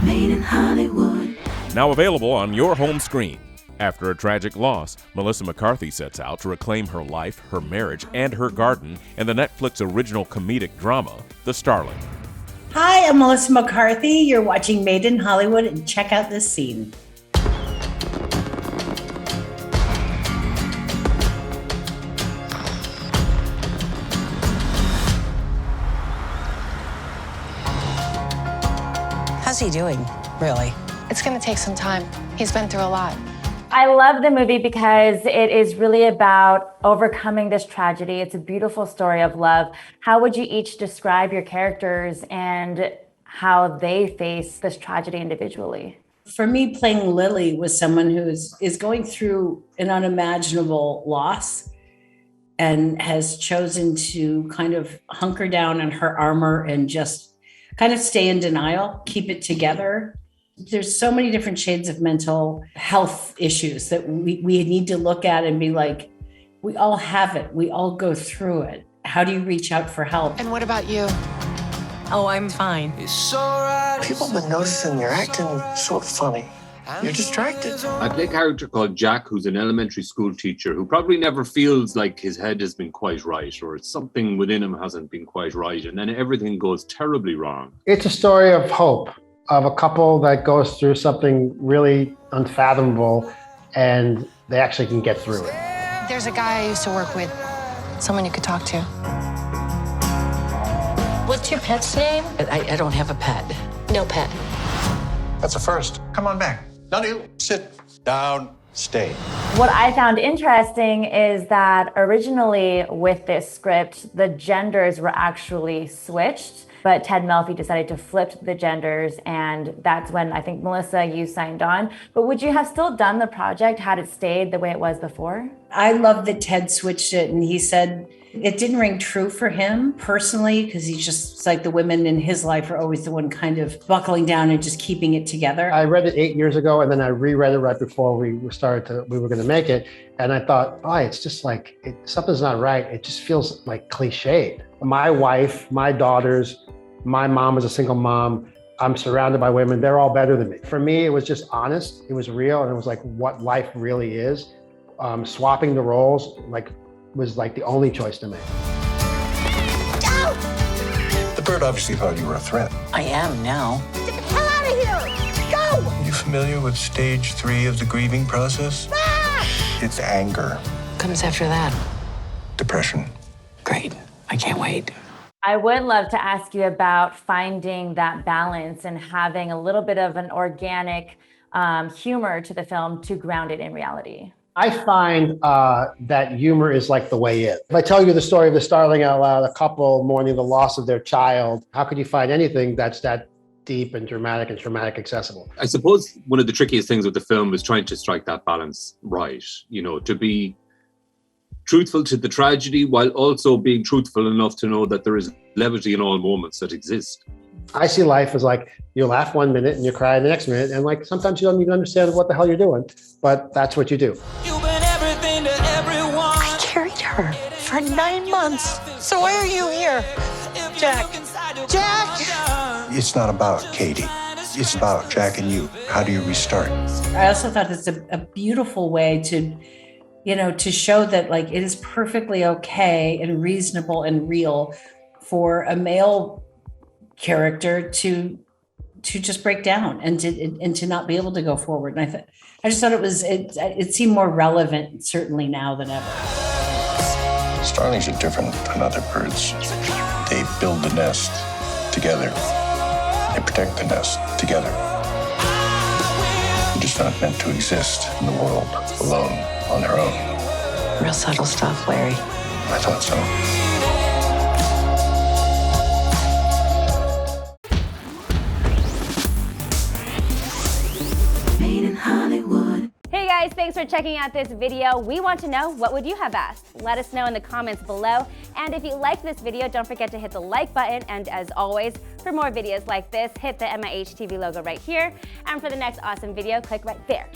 Made in Hollywood. Now available on your home screen. After a tragic loss, Melissa McCarthy sets out to reclaim her life, her marriage, and her garden in the Netflix original comedic drama, The Starling. Hi, I'm Melissa McCarthy. You're watching Made in Hollywood, and check out this scene. How's he doing, really? It's gonna take some time. He's been through a lot. I love the movie because it is really about overcoming this tragedy. It's a beautiful story of love. How would you each describe your characters and how they face this tragedy individually? For me, playing Lily was someone who is going through an unimaginable loss and has chosen to kind of hunker down in her armor and just kind of stay in denial, keep it together. There's so many different shades of mental health issues that we need to look at and be like, we all have it. We all go through it. How do you reach out for help? And what about you? Oh, I'm fine. People have been noticing you're acting sort of funny. You're distracted. I play a character called Jack, who's an elementary school teacher who probably never feels like his head has been quite right, or something within him hasn't been quite right, and then everything goes terribly wrong. It's a story of hope, of a couple that goes through something really unfathomable, and they actually can get through it. There's a guy I used to work with, someone you could talk to. What's your pet's name? I don't have a pet. No pet. That's a first. Come on back. None of you. Sit down. Stay. What I found interesting is that originally with this script, the genders were actually switched, but Ted Melfi decided to flip the genders, and that's when I think, Melissa, you signed on. But would you have still done the project had it stayed the way it was before? I love that Ted switched it, and he said it didn't ring true for him personally, because he's just, it's like the women in his life are always the one kind of buckling down and just keeping it together. I read it 8 years ago, and then I reread it right before we were going to make it. And I thought, oh, it's just like, something's not right. It just feels like cliched. My wife, my daughters, my mom was a single mom. I'm surrounded by women. They're all better than me. For me, it was just honest. It was real. And it was like what life really is. Swapping the roles was the only choice to make. Go! The bird obviously thought you were a threat. I am now. Get the hell out of here! Go! Are you familiar with stage 3 of the grieving process? Ah! It's anger. Comes after that. Depression. Great. I can't wait. I would love to ask you about finding that balance and having a little bit of an organic humor to the film to ground it in reality. I find that humor is like the way in. If I tell you the story of the Starling out loud, a couple mourning the loss of their child, how could you find anything that's that deep and dramatic accessible? I suppose one of the trickiest things with the film was trying to strike that balance right, to be truthful to the tragedy while also being truthful enough to know that there is levity in all moments that exist. I see life as you laugh 1 minute and you cry the next minute, and sometimes you don't even understand what the hell you're doing, but that's what you do. You've been everything to everyone. I carried her for 9 months. So why are you here? Jack. Jack! It's not about Katie. It's about Jack and you. How do you restart? I also thought it's a beautiful way to show that it is perfectly okay and reasonable and real for a male character to just break down and to not be able to go forward. And I just thought it seemed more relevant certainly now than ever. Starlings are different than other birds. They build the nest together. They protect the nest together. They're just not meant to exist in the world alone on their own. Real subtle stuff, Larry. I thought so. Made in Hollywood. Hey guys, thanks for checking out this video. We want to know, what would you have asked? Let us know in the comments below. And if you liked this video, don't forget to hit the like button. And as always, for more videos like this, hit the MIH TV logo right here. And for the next awesome video, click right there.